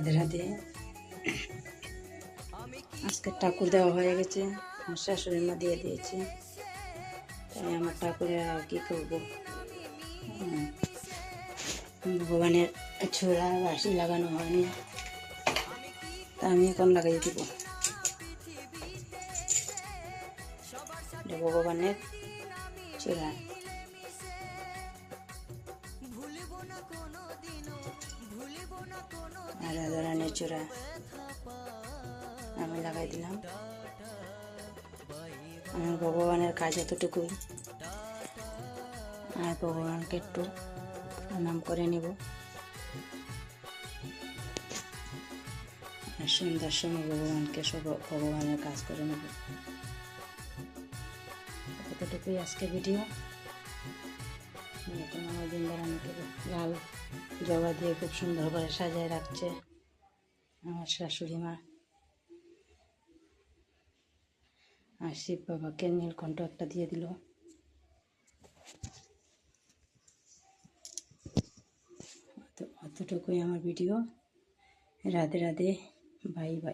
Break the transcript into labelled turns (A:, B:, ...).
A: রাধে রাধে। আজকে ঠাকুর দেওয়া হয়ে গেছে, আমার শাশুড়ি মা দিয়ে দিয়েছে, তাই আমার ঠাকুরের আর কি করবো। ভগবানের ছোড়া বাসি লাগানো হয়নি, তা আমি এখন লাগাই দিব। ভগবানের ছোড়া আর রাধারানীর চূড়া আমি লাগাই দিলাম। আমার ভগবানের কাজ এতটুকুই, আর ভগবানকে একটু প্রণাম করে নেব। আর সন্ধ্যার সময় ভগবানকে সব ভগবানের কাজ করে নেব। এতটুকুই আজকে ভিডিও। এখন আমার বৃন্দারানীকে লাল জবা দিয়ে খুব সুন্দর করে সাজায় রাখছে আমার শাশুড়ি মা। আর শিব বাবাকে নীলকণ্ঠ একটা দিয়ে দিল। অতটুকুই আমার video. Radhe Radhe, bye bye.